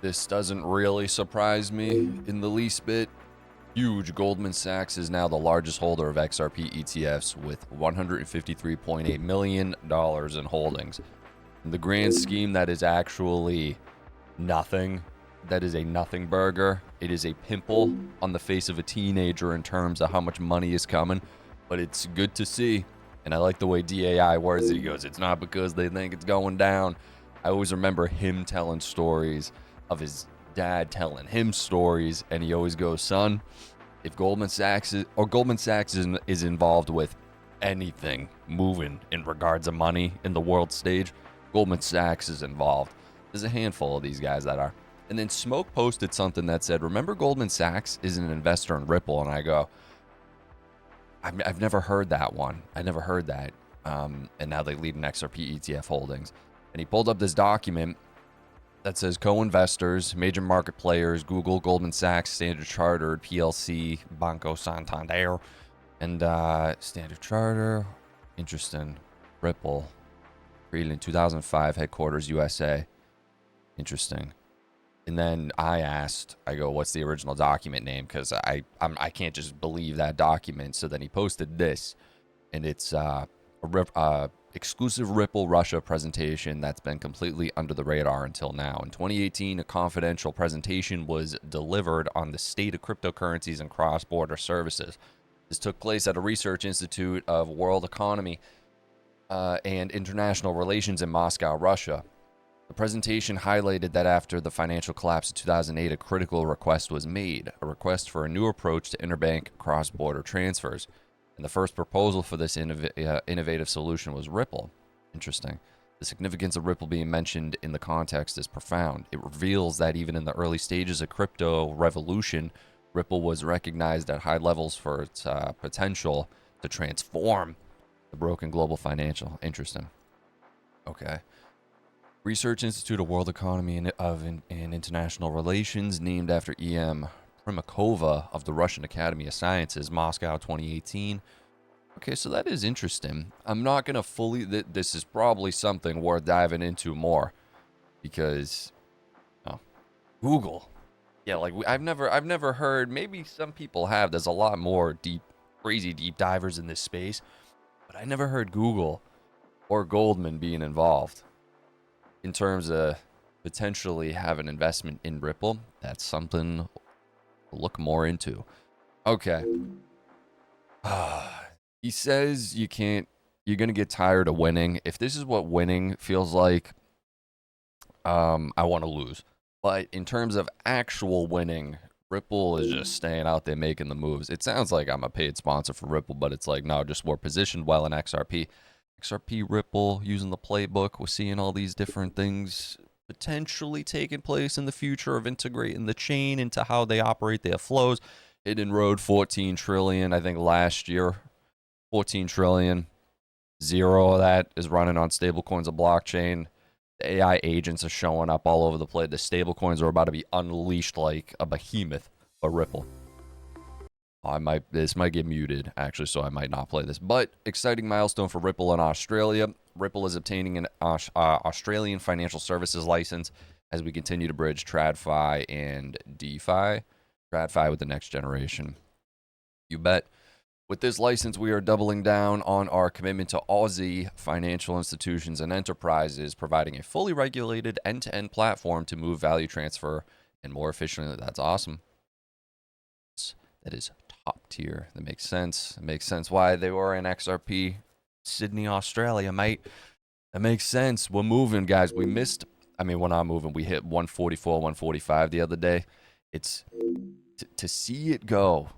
This doesn't really surprise me in the least bit. Huge. Goldman Sachs is now the largest holder of XRP ETFs with $153.8 million in holdings. In the grand scheme, that is actually nothing. That is a nothing burger. It is a pimple on the face of a teenager in terms of how much money is coming, but it's good to see. And I like the way DAI words it. He goes, it's not because they think it's going down. I always remember him telling stories of his dad telling him stories, and he always goes, son, if Goldman Sachs is involved with anything moving in regards of money in the world stage, Goldman Sachs is involved. There's a handful of these guys that are. And then Smoke posted something that said, remember Goldman Sachs is an investor in Ripple? And I go, I've never heard that one. I never heard that. And now they lead in XRP ETF holdings. And he pulled up this document that says co-investors, major market players, Google, Goldman Sachs, Standard Chartered, PLC, Banco Santander, and Standard Charter, interesting, Ripple, created in 2005, headquarters USA, interesting. And then I asked, I go, what's the original document name? Because I can't just believe that document. So then he posted this, and it's exclusive Ripple Russia presentation that's been completely under the radar until now. In 2018, a confidential presentation was delivered on the state of cryptocurrencies and cross-border services. This took place at a research institute of world economy and international relations in Moscow, Russia. The presentation highlighted that after the financial collapse of 2008, a critical request was made, a request for a new approach to interbank cross-border transfers. And the first proposal for this innovative solution was Ripple. Interesting. The significance of Ripple being mentioned in the context is profound. It reveals that even in the early stages of crypto revolution, Ripple was recognized at high levels for its potential to transform the broken global financial. Interesting. Okay. Research Institute of World Economy and International Relations, named after E.M. Primakova of the Russian Academy of Sciences, Moscow, 2018. Okay, so that is interesting. I'm not going to fully... This is probably something worth diving into more. Because... Oh, Google. Yeah, like, I've never heard... Maybe some people have. There's a lot more crazy deep divers in this space. But I never heard Google or Goldman being involved. In terms of potentially have an investment in Ripple. That's something... look more into. Okay. He says you're going to get tired of winning. If this is what winning feels like, I want to lose. But in terms of actual winning, Ripple is just staying out there making the moves. It sounds like I'm a paid sponsor for Ripple, but it's like, no, just we're positioned well in XRP. XRP, Ripple, using the playbook. We're seeing all these different things potentially taking place in the future of integrating the chain into how they operate their flows. Hidden Road, 14 trillion. I think last year, 14 trillion. Zero of that is running on stablecoins of blockchain. The AI agents are showing up all over the place. The stablecoins are about to be unleashed like a behemoth for Ripple. This might get muted, actually, so I might not play this. But exciting milestone for Ripple in Australia. Ripple is obtaining an Australian financial services license as we continue to bridge TradFi and DeFi. TradFi with the next generation. You bet. With this license, we are doubling down on our commitment to Aussie financial institutions and enterprises, providing a fully regulated end-to-end platform to move value transfer and more efficiently. That's awesome. That is top tier. That makes sense. It makes sense why they were in XRP, Sydney, Australia, mate. That makes sense. We're moving, guys. We missed. I mean, we're not moving. We hit 144, 145 the other day. It's to see it go,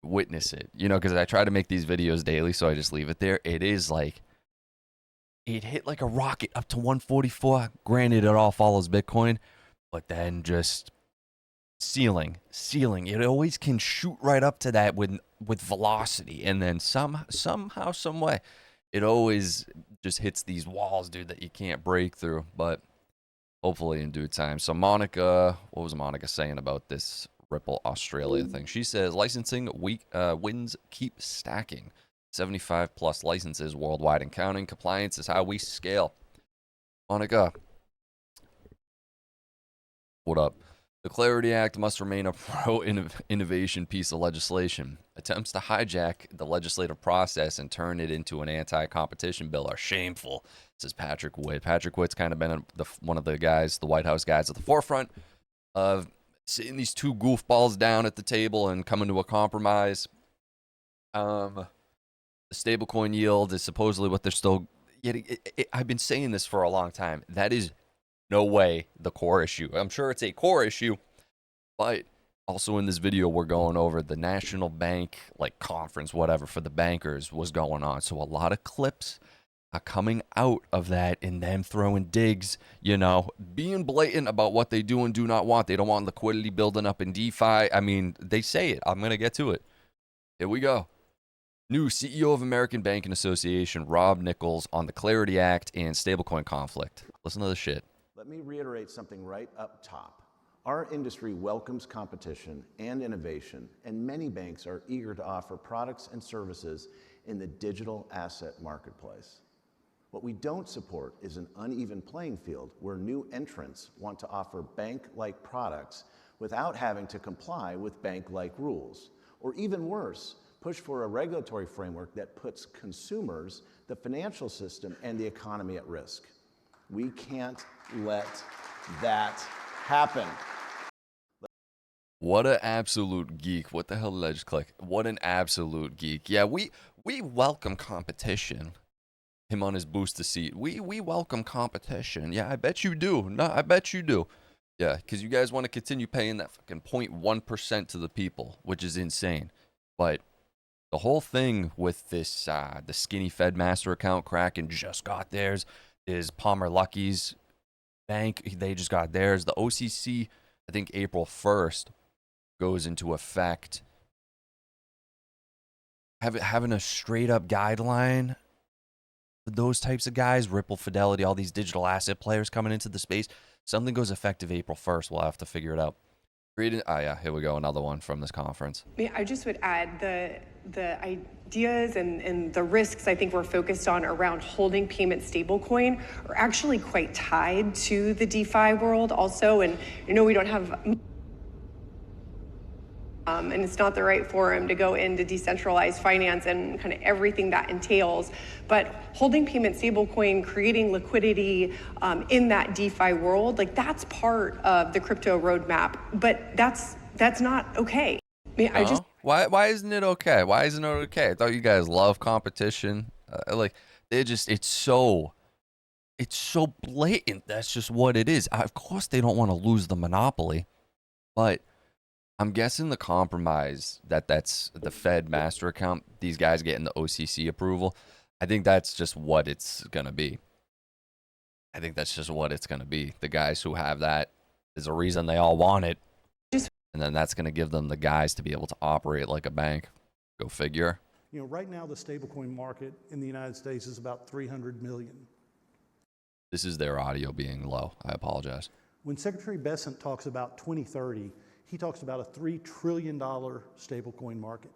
witness it. You know, because I try to make these videos daily, so I just leave it there. It is like, it hit like a rocket up to 144. Granted, it all follows Bitcoin, but then just ceiling. It always can shoot right up to that with velocity, and then somehow, some way, it always just hits these walls, dude, that you can't break through. But hopefully in due time. So Monica, what was Monica saying about this Ripple Australia thing? She says licensing wins keep stacking. 75 plus licenses worldwide and counting. Compliance is how we scale. Monica, what up? The Clarity Act must remain a pro-innovation piece of legislation. Attempts to hijack the legislative process and turn it into an anti-competition bill are shameful, says Patrick Witt. Patrick Witt's kind of been one of the guys, the White House guys, at the forefront of sitting these two goofballs down at the table and coming to a compromise. The stablecoin yield is supposedly what they're still getting. I've been saying this for a long time. That is no way the core issue. I'm sure it's a core issue, but also in this video, we're going over the national bank, like conference, whatever, for the bankers was going on. So a lot of clips are coming out of that and them throwing digs, you know, being blatant about what they do and do not want. They don't want liquidity building up in DeFi. I mean, they say it. I'm going to get to it. Here we go. New CEO of American Banking Association, Rob Nichols, on the Clarity Act and stablecoin conflict. Listen to this shit. Let me reiterate something right up top. Our industry welcomes competition and innovation, and many banks are eager to offer products and services in the digital asset marketplace. What we don't support is an uneven playing field where new entrants want to offer bank-like products without having to comply with bank-like rules, or even worse, push for a regulatory framework that puts consumers, the financial system, and the economy at risk. We can't let that happen. What an absolute geek. What the hell did I just click? What an absolute geek. Yeah, we welcome competition. Him on his booster seat. We welcome competition. Yeah, I bet you do. No, I bet you do. Yeah, because you guys want to continue paying that fucking 0.1% to the people, which is insane. But the whole thing with this, the skinny Fed master account Kraken just got theirs, is Palmer Luckey's bank, they just got theirs. The OCC, I think April 1st, goes into effect. Having a straight up guideline for those types of guys, Ripple, Fidelity, all these digital asset players coming into the space, something goes effective April 1st. We'll have to figure it out. Yeah, here we go, another one from this conference. I just would add the ideas and the risks I think we're focused on around holding payment stablecoin are actually quite tied to the DeFi world also. And you know, we don't have and it's not the right forum to go into decentralized finance and kind of everything that entails. But holding payment stablecoin, creating liquidity in that DeFi world, like that's part of the crypto roadmap. But that's not okay. I mean, Why isn't it okay? Why isn't it okay? I thought you guys love competition. Like it's so blatant. That's just what it is. Of course, they don't want to lose the monopoly, but I'm guessing the compromise that's the Fed master account, these guys getting the OCC approval, I think that's just what it's going to be. I think that's just what it's going to be. The guys who have that is a reason they all want it. And then that's going to give them the guys to be able to operate like a bank. Go figure. You know, right now the stablecoin market in the United States is about 300 million. This is their audio being low. I apologize. When Secretary Bessent talks about 2030, he talks about a $3 trillion stablecoin market.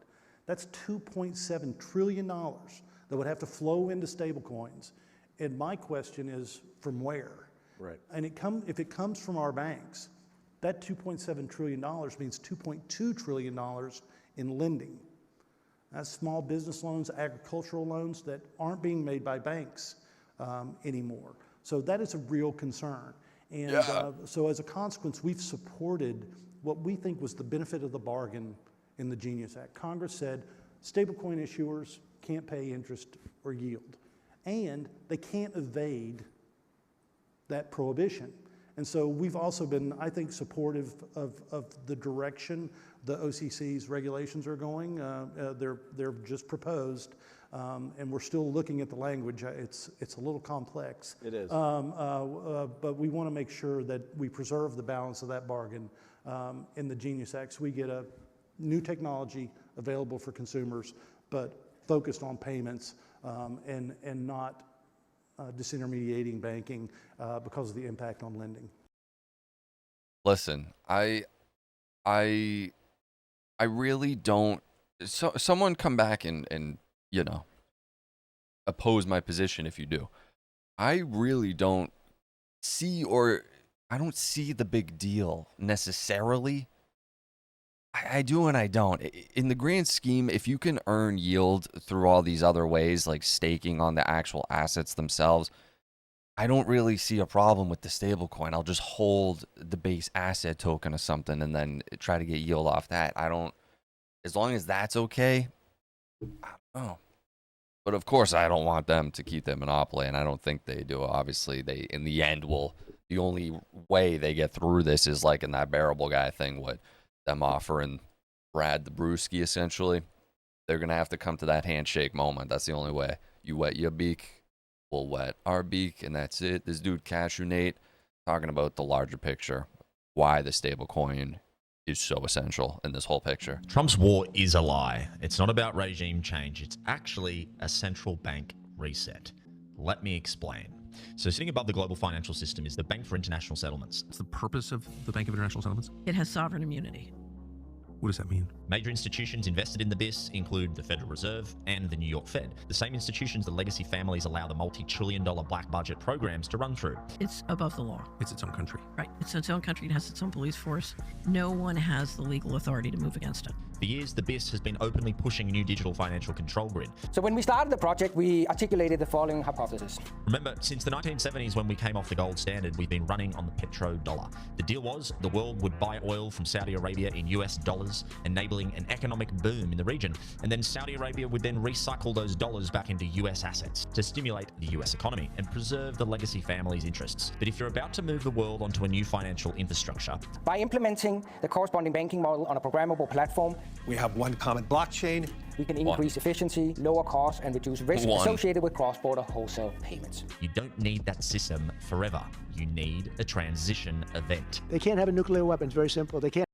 That's $2.7 trillion that would have to flow into stablecoins. And my question is, from where? Right. And if it comes from our banks, that $2.7 trillion means $2.2 trillion in lending. That's small business loans, agricultural loans that aren't being made by banks anymore. So that is a real concern. And so as a consequence, we've supported what we think was the benefit of the bargain in the Genius Act. Congress said stablecoin issuers can't pay interest or yield, and they can't evade that prohibition. And so we've also been, I think, supportive of the direction the OCC's regulations are going. They're just proposed, and we're still looking at the language. It's a little complex. It is. But we want to make sure that we preserve the balance of that bargain in the Genius Act. So we get a new technology available for consumers, but focused on payments and not disintermediating banking because of the impact on lending. Listen, I really don't. So someone come back and you know, oppose my position if you do. I really don't see or I don't see the big deal necessarily. I do and I don't. In the grand scheme, if you can earn yield through all these other ways, like staking on the actual assets themselves, I don't really see a problem with the stablecoin. I'll just hold the base asset token or something and then try to get yield off that. I don't, as long as that's okay, I don't know. But of course, I don't want them to keep their monopoly, and I don't think they do. Obviously, they, in the end, will, the only way they get through this is like in that bearable guy thing, what them offering Brad the Brewski, essentially. They're going to have to come to that handshake moment. That's the only way. You wet your beak, we'll wet our beak, and that's it. This dude, Cashew Nate, talking about the larger picture, why the stable coin is so essential in this whole picture. Trump's war is a lie. It's not about regime change. It's actually a central bank reset. Let me explain. So sitting above the global financial system is the Bank for International Settlements. What's the purpose of the Bank of International Settlements? It has sovereign immunity. What does that mean? Major institutions invested in the BIS include the Federal Reserve and the New York Fed, the same institutions the legacy families allow the multi-trillion-dollar black budget programs to run through. It's above the law. It's its own country. Right. It's its own country. It has its own police force. No one has the legal authority to move against it. For years, the BIS has been openly pushing a new digital financial control grid. So when we started the project, we articulated the following hypothesis. Remember, since the 1970s when we came off the gold standard, we've been running on the petrodollar. The deal was the world would buy oil from Saudi Arabia in US dollars, enabling an economic boom in the region. And then Saudi Arabia would then recycle those dollars back into US assets to stimulate the US economy and preserve the legacy family's interests. But if you're about to move the world onto a new financial infrastructure, by implementing the corresponding banking model on a programmable platform, we have one common blockchain. We can increase efficiency, lower costs, and reduce risk associated with cross-border wholesale payments. You don't need that system forever. You need a transition event. They can't have a nuclear weapon. It's very simple. They can't.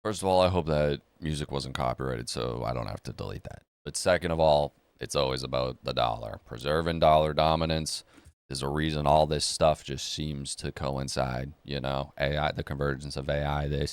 First of all, I hope that music wasn't copyrighted, so I don't have to delete that. But second of all, it's always about the dollar. Preserving dollar dominance. There's a reason all this stuff just seems to coincide. You know, AI, the convergence of AI, the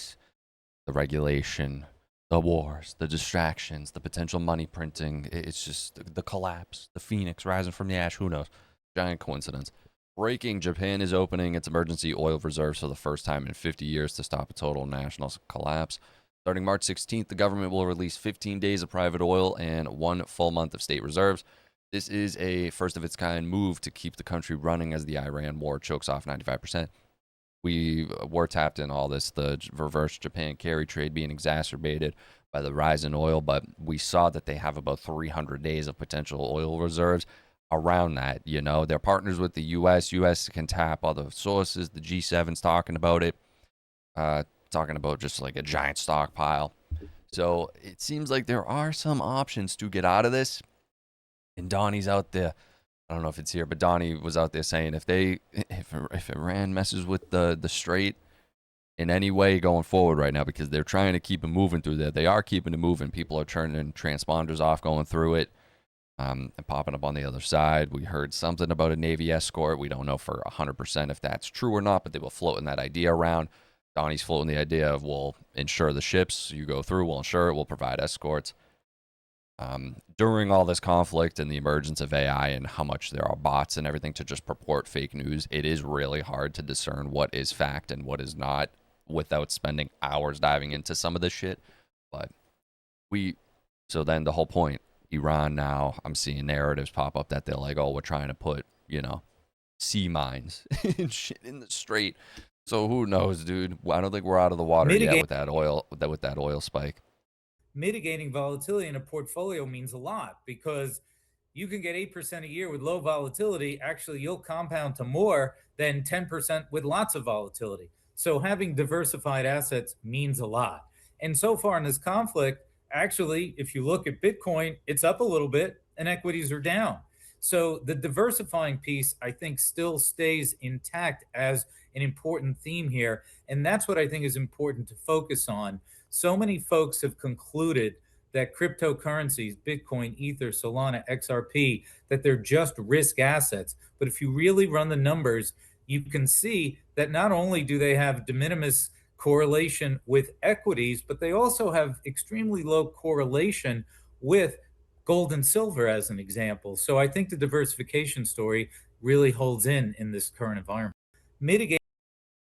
regulation, the wars, the distractions, the potential money printing. It's just the collapse, the phoenix rising from the ash. Who knows? Giant coincidence. Breaking, Japan is opening its emergency oil reserves for the first time in 50 years to stop a total national collapse. Starting March 16th, the government will release 15 days of private oil and 1 full month of state reserves. This is a first-of-its-kind move to keep the country running as the Iran war chokes off 95%. We were tapped in all this, the reverse Japan carry trade being exacerbated by the rise in oil, but we saw that they have about 300 days of potential oil reserves around that. You know, they're partners with the U.S. U.S. can tap other sources. The G7's talking about it, talking about just like a giant stockpile. So it seems like there are some options to get out of this. And Donnie's out there. I don't know if it's here, but Donnie was out there saying if Iran messes with the strait in any way going forward right now, because they're trying to keep it moving through there. They are keeping it moving. People are turning transponders off, going through it, and popping up on the other side. We heard something about a Navy escort. We don't know for 100% if that's true or not, but they were floating that idea around. Donnie's floating the idea of, we'll insure the ships you go through, we'll insure it, we'll provide escorts. During all this conflict and the emergence of AI and how much there are bots and everything to just purport fake news, it is really hard to discern what is fact and what is not without spending hours diving into some of this shit. But so then the whole point, Iran now, I'm seeing narratives pop up that they're like, oh, we're trying to put, sea mines and shit in the strait. So who knows, dude? I don't think we're out of the water yet with that oil spike. Mitigating volatility in a portfolio means a lot, because you can get 8% a year with low volatility. Actually, you'll compound to more than 10% with lots of volatility. So having diversified assets means a lot. And so far in this conflict, actually, if you look at Bitcoin, it's up a little bit and equities are down. So the diversifying piece, I think, still stays intact as an important theme here. And that's what I think is important to focus on. So many folks have concluded that cryptocurrencies, Bitcoin, Ether, Solana, XRP, that they're just risk assets. But if you really run the numbers, you can see that not only do they have de minimis correlation with equities, but they also have extremely low correlation with gold and silver, as an example. So I think the diversification story really holds in this current environment. mitigate.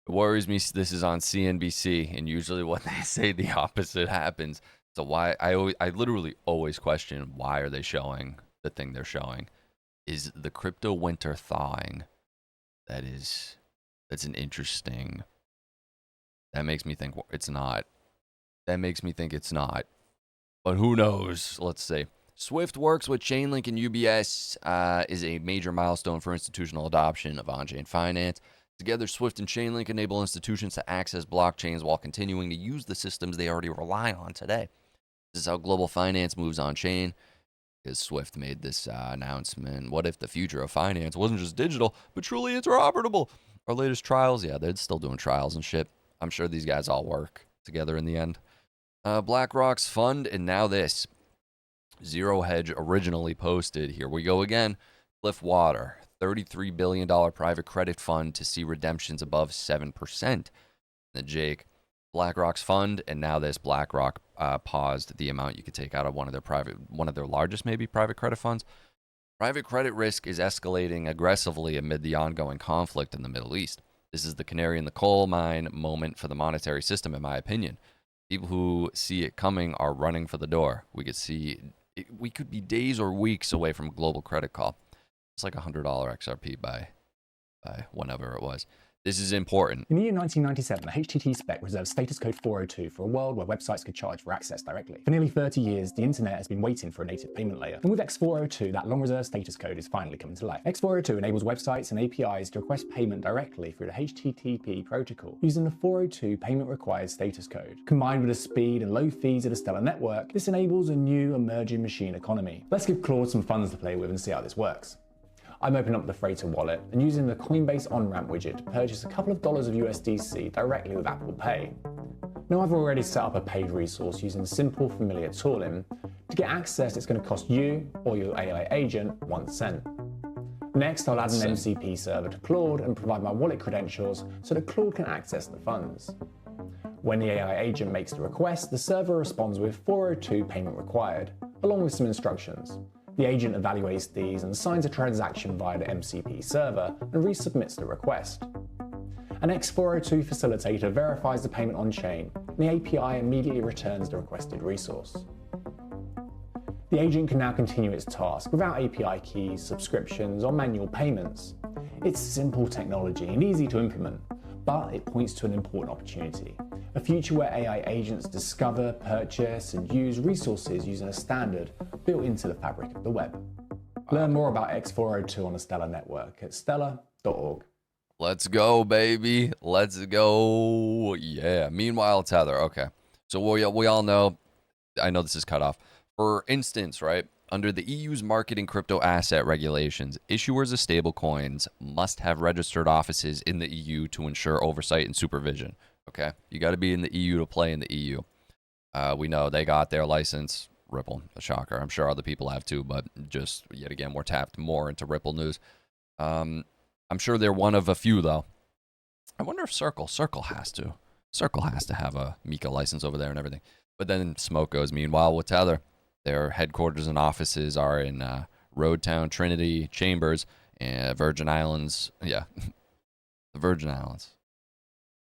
It worries me. This is on CNBC, and usually when they say the opposite happens. So why I literally always question, why are they showing the thing they're showing? Is the crypto winter thawing? That's an interesting. That makes me think it's not. That makes me think it's not. But who knows? Let's see. Swift works with Chainlink and UBS is a major milestone for institutional adoption of on-chain finance. Together, Swift and Chainlink enable institutions to access blockchains while continuing to use the systems they already rely on today. This is how global finance moves on-chain. Because Swift made this announcement. What if the future of finance wasn't just digital, but truly interoperable? Our latest trials, yeah, they're still doing trials and shit. I'm sure these guys all work together in the end. BlackRock's fund, and now this. Zero Hedge originally posted, here we go again, Cliffwater, $33 billion private credit fund to see redemptions above 7%. Then Jake, BlackRock's fund, and now this. BlackRock paused the amount you could take out of one of their largest maybe private credit funds. Private credit risk is escalating aggressively amid the ongoing conflict in the Middle East. This is the canary in the coal mine moment for the monetary system, in my opinion. People who see it coming are running for the door. We could be days or weeks away from a global credit call. It's like $100 XRP by whenever it was. This is important. In the year 1997, the HTTP spec reserved status code 402 for a world where websites could charge for access directly. For nearly 30 years, the internet has been waiting for a native payment layer. And with X402, that long-reserved status code is finally coming to life. X402 enables websites and APIs to request payment directly through the HTTP protocol, using the 402 payment-required status code. Combined with the speed and low fees of the Stellar network, this enables a new emerging machine economy. Let's give Claude some funds to play with and see how this works. I'm opening up the Freighter wallet and using the Coinbase on-ramp widget to purchase a couple of dollars of USDC directly with Apple Pay. Now I've already set up a paid resource using simple familiar tooling. To get access, it's going to cost you or your AI agent 1 cent. Next, I'll add an MCP server to Claude and provide my wallet credentials so that Claude can access the funds. When the AI agent makes the request, the server responds with 402 payment required, along with some instructions. The agent evaluates these and signs a transaction via the MCP server and resubmits the request. An X402 facilitator verifies the payment on-chain, and the API immediately returns the requested resource. The agent can now continue its task without API keys, subscriptions, or manual payments. It's simple technology and easy to implement, but it points to an important opportunity. A future where AI agents discover, purchase, and use resources using a standard built into the fabric of the web. Learn more about X402 on the Stellar network at stellar.org. Let's go, baby. Let's go. Yeah. Meanwhile, Tether. Okay. So we all know, I know this is cut off. For instance, right, under the EU's marketing crypto asset regulations, issuers of stablecoins must have registered offices in the EU to ensure oversight and supervision. Okay, you got to be in the EU to play in the EU. We know they got their license. Ripple, a shocker. I'm sure other people have too, but just yet again, we're tapped more into Ripple news. I'm sure they're one of a few though. I wonder if Circle has to have a Mika license over there and everything. But then smoke goes. Meanwhile, with Tether, their headquarters and offices are in Roadtown, Trinity, Chambers, and Virgin Islands. Yeah, the Virgin Islands.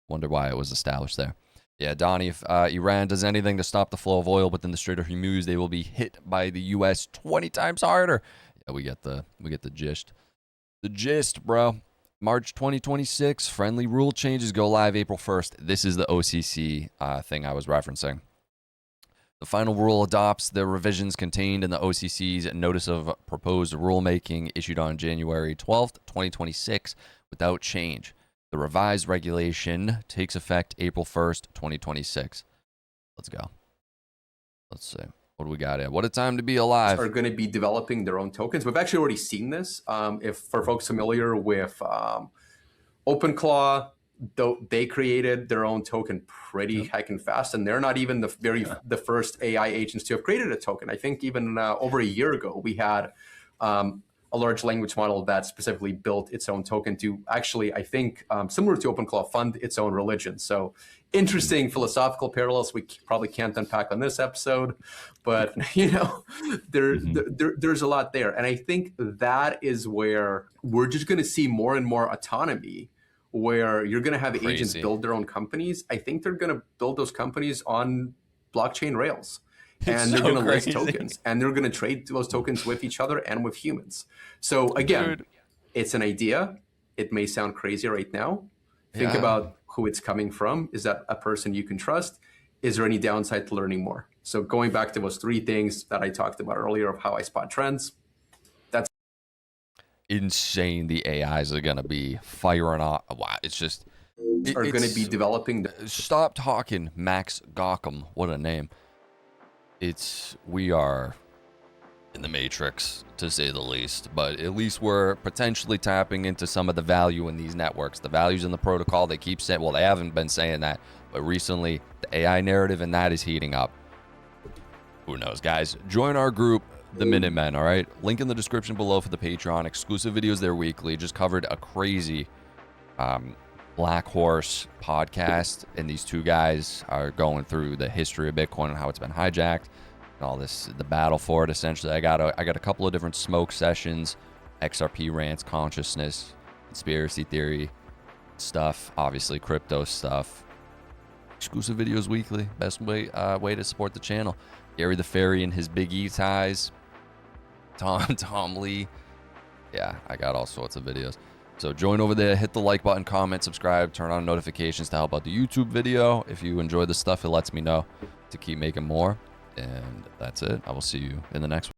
Wonder why it was established there. Yeah, Donnie, if Iran does anything to stop the flow of oil within the Strait of Hormuz, they will be hit by the U.S. 20 times harder. Yeah, we get the gist. The gist, bro. March 2026, friendly rule changes go live April 1st. This is the OCC thing I was referencing. The final rule adopts the revisions contained in the OCC's Notice of Proposed Rulemaking issued on January 12th, 2026, without change. The revised regulation takes effect April 1st, 2026. Let's go. Let's see. What do we got here? What a time to be alive. Are going to be developing their own tokens. We've actually already seen this. If for folks familiar with OpenClaw, they created their own token pretty heckin' fast, and they're not even the first AI agents to have created a token. I think even over a year ago, we had a large language model that specifically built its own token to actually, I think, similar to OpenClaw, fund its own religion. So interesting philosophical parallels we probably can't unpack on this episode, but there's a lot there. And I think that is where we're just going to see more and more autonomy where you're going to have agents Crazy. build their own companies. I think they're going to build those companies on blockchain rails. It's And they're so going to list crazy. tokens, and they're going to trade those tokens with each other and with humans. So again, Dude. it's an idea. It may sound crazy right now. Think Yeah. about who it's coming from. Is that a person you can trust? Is there any downside to learning more? So going back to those 3 things that I talked about earlier of how I spot trends, that's Insane. The AIs are going to be firing off. Wow. It's just. are going to be developing. Stop talking, Max Gauckham. What a name. We are in the matrix, to say the least, but at least we're potentially tapping into some of the value in these networks, the values in the protocol. They keep saying, well, they haven't been saying that, but recently the AI narrative and that is heating up. Who knows, guys? Join our group, the Minutemen, all right? Link in the description below for the Patreon. Exclusive videos there weekly. Just covered a crazy Black Horse podcast, and these 2 guys are going through the history of Bitcoin and how it's been hijacked and all this, the battle for it. Essentially, I got a couple of different smoke sessions, XRP rants, consciousness, conspiracy theory stuff, obviously crypto stuff. Exclusive videos weekly. Best way to support the channel. Gary the Fairy and his Big E ties. Tom Lee. Yeah, I got all sorts of videos. So join over there, hit the like button, comment, subscribe, turn on notifications to help out the YouTube video. If you enjoy the stuff, it lets me know to keep making more. And that's it. I will see you in the next one.